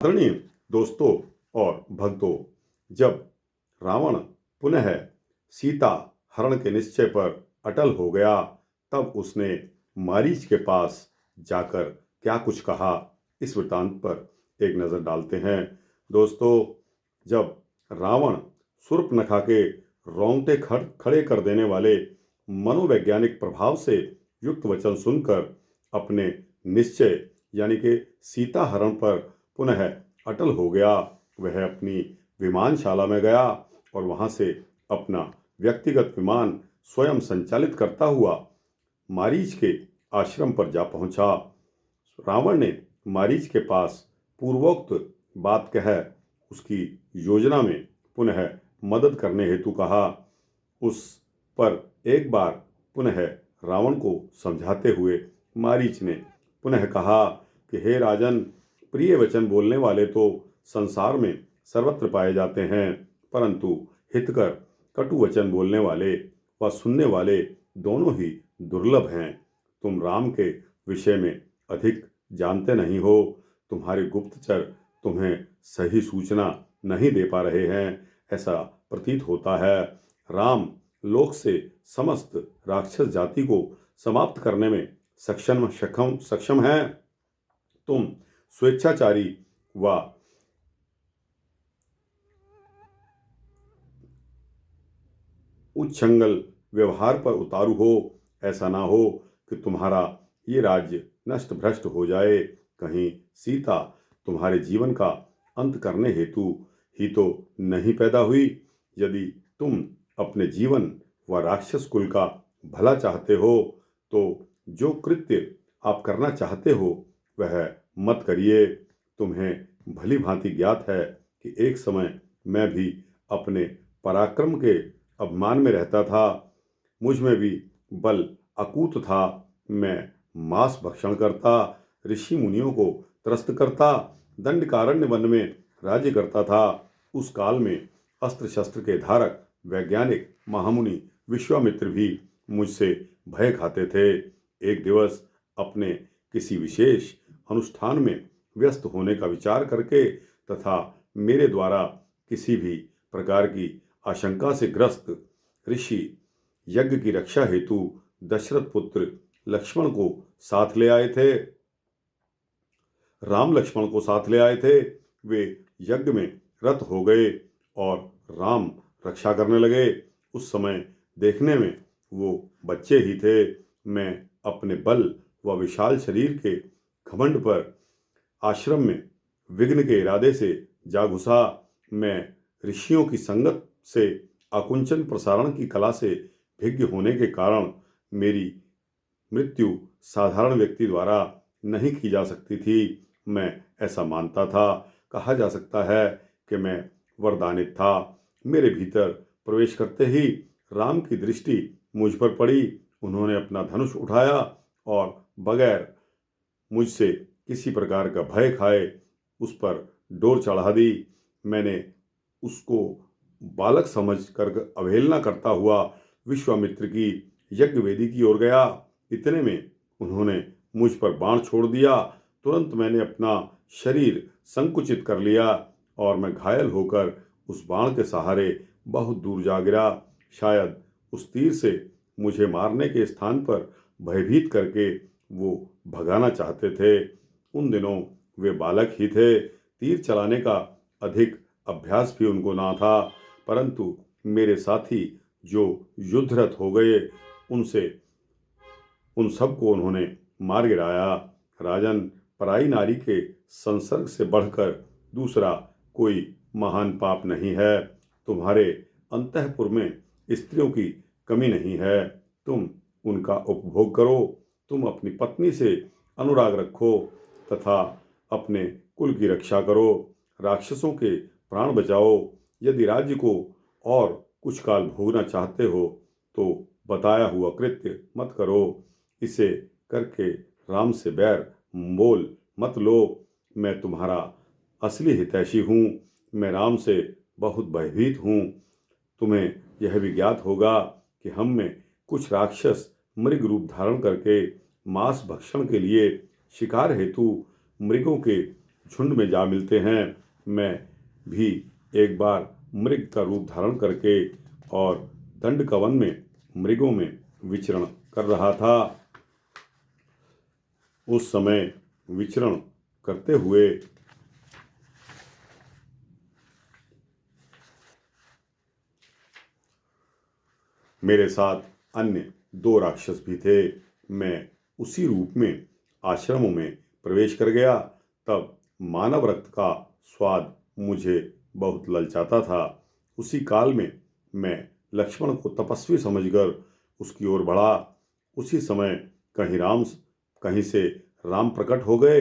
आदरणीय दोस्तों और भक्तों, जब रावण पुनः सीता हरण के निश्चय पर अटल हो गया, तब उसने मारीच के पास जाकर क्या कुछ कहा, इस वृतांत पर एक नज़र डालते हैं। दोस्तों, जब रावण शूर्पणखा के रोंगटे खड़े कर देने वाले मनोवैज्ञानिक प्रभाव से युक्त वचन सुनकर अपने निश्चय यानी कि सीता हरण पर पुनः अटल हो गया, वह अपनी विमानशाला में गया और वहां से अपना व्यक्तिगत विमान स्वयं संचालित करता हुआ मारीच के आश्रम पर जा पहुंचा। रावण ने मारीच के पास पूर्वोक्त बात कह उसकी योजना में पुनः मदद करने हेतु कहा। उस पर एक बार पुनः रावण को समझाते हुए मारीच ने पुनः कहा कि हे राजन, प्रिय वचन बोलने वाले तो संसार में सर्वत्र पाए जाते हैं, परंतु हितकर कटु वचन बोलने वाले व सुनने वाले दोनों ही दुर्लभ हैं। तुम राम के विषय में अधिक जानते नहीं हो। तुम्हारे गुप्तचर तुम्हें सही सूचना नहीं दे पा रहे हैं, ऐसा प्रतीत होता है। राम लोक से समस्त राक्षस जाति को समाप्त करने में सक्षम हैं। तुम स्वेच्छाचारी व उच्छृंखल व्यवहार पर उतारू हो। ऐसा ना हो कि तुम्हारा ये राज्य नष्ट भ्रष्ट हो जाए। कहीं सीता तुम्हारे जीवन का अंत करने हेतु ही तो नहीं पैदा हुई। यदि तुम अपने जीवन व राक्षस कुल का भला चाहते हो तो जो कृत्य आप करना चाहते हो वह मत करिए। तुम्हें भली भांति ज्ञात है कि एक समय मैं भी अपने पराक्रम के अभिमान में रहता था। मुझ में भी बल अकूत था। मैं मांस भक्षण करता, ऋषि मुनियों को त्रस्त करता, दंडकारण्य वन में राज्य करता था। उस काल में अस्त्र शस्त्र के धारक वैज्ञानिक महामुनि विश्वामित्र भी मुझसे भय खाते थे। एक दिवस अपने किसी विशेष अनुष्ठान में व्यस्त होने का विचार करके तथा मेरे द्वारा किसी भी प्रकार की आशंका से ग्रस्त ऋषि यज्ञ की रक्षा हेतु दशरथ पुत्र लक्ष्मण को साथ ले आए थे। राम लक्ष्मण को साथ ले आए थे। वे यज्ञ में रत हो गए और राम रक्षा करने लगे। उस समय देखने में वो बच्चे ही थे। मैं अपने बल व विशाल शरीर के घमंड पर आश्रम में विघ्न के इरादे से जा घुसा। मैं ऋषियों की संगत से आकुंचन प्रसारण की कला से भिज्ञ होने के कारण मेरी मृत्यु साधारण व्यक्ति द्वारा नहीं की जा सकती थी। मैं ऐसा मानता था। कहा जा सकता है कि मैं वरदानित था। मेरे भीतर प्रवेश करते ही राम की दृष्टि मुझ पर पड़ी। उन्होंने अपना धनुष उठाया और बगैर मुझसे किसी प्रकार का भय खाए उस पर डोर चढ़ा दी। मैंने उसको बालक समझ कर अवहेलना करता हुआ विश्वामित्र की यज्ञ वेदी की ओर गया। इतने में उन्होंने मुझ पर बाण छोड़ दिया। तुरंत मैंने अपना शरीर संकुचित कर लिया और मैं घायल होकर उस बाण के सहारे बहुत दूर जा गिरा। शायद उस तीर से मुझे मारने के स्थान पर भयभीत करके वो भगाना चाहते थे। उन दिनों वे बालक ही थे। तीर चलाने का अधिक अभ्यास भी उनको ना था, परंतु मेरे साथी जो युद्धरत हो गए उन सबको उन्होंने मार गिराया। राजन, पराई नारी के संसर्ग से बढ़कर दूसरा कोई महान पाप नहीं है। तुम्हारे अंतःपुर में स्त्रियों की कमी नहीं है। तुम उनका उपभोग करो। तुम अपनी पत्नी से अनुराग रखो तथा अपने कुल की रक्षा करो। राक्षसों के प्राण बचाओ। यदि राज्य को और कुछ काल भोगना चाहते हो तो बताया हुआ कृत्य मत करो। इसे करके राम से बैर मोल मत लो। मैं तुम्हारा असली हितैषी हूँ। मैं राम से बहुत भयभीत हूँ। तुम्हें यह भी ज्ञात होगा कि हम में कुछ राक्षस मृग रूप धारण करके मांस भक्षण के लिए शिकार हेतु मृगों के झुंड में जा मिलते हैं। मैं भी एक बार मृग का रूप धारण करके और दंडकवन में मृगों में विचरण कर रहा था। उस समय विचरण करते हुए मेरे साथ अन्य 2 राक्षस भी थे। मैं उसी रूप में आश्रमों में प्रवेश कर गया। तब मानव रक्त का स्वाद मुझे बहुत ललचाता था। उसी काल में मैं लक्ष्मण को तपस्वी समझकर उसकी ओर बढ़ा। उसी समय कहीं से राम प्रकट हो गए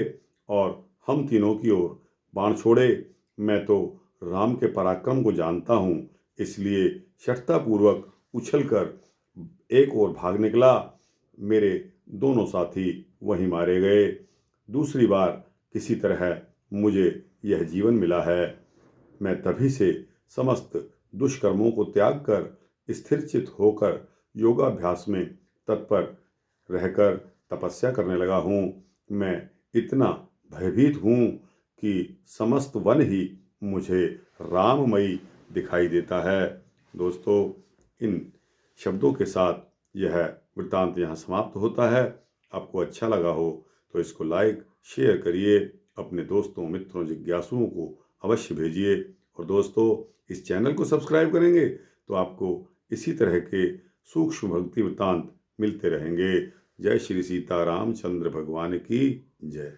और हम तीनों की ओर बाण छोड़े। मैं तो राम के पराक्रम को जानता हूँ, इसलिए शठतापूर्वक उछलकर एक ओर भाग निकला। मेरे दोनों साथी वहीं मारे गए। दूसरी बार किसी तरह मुझे यह जीवन मिला है। मैं तभी से समस्त दुष्कर्मों को त्याग कर स्थिरचित होकर योगाभ्यास में तत्पर रहकर तपस्या करने लगा हूँ। मैं इतना भयभीत हूँ कि समस्त वन ही मुझे राममयी दिखाई देता है। दोस्तों, इन शब्दों के साथ यह वृत्तांत यहाँ समाप्त होता है। आपको अच्छा लगा हो तो इसको लाइक शेयर करिए, अपने दोस्तों मित्रों जिज्ञासुओं को अवश्य भेजिए। और दोस्तों, इस चैनल को सब्सक्राइब करेंगे तो आपको इसी तरह के सूक्ष्म भक्ति वृत्तांत मिलते रहेंगे। जय श्री सीता रामचंद्र भगवान की जय।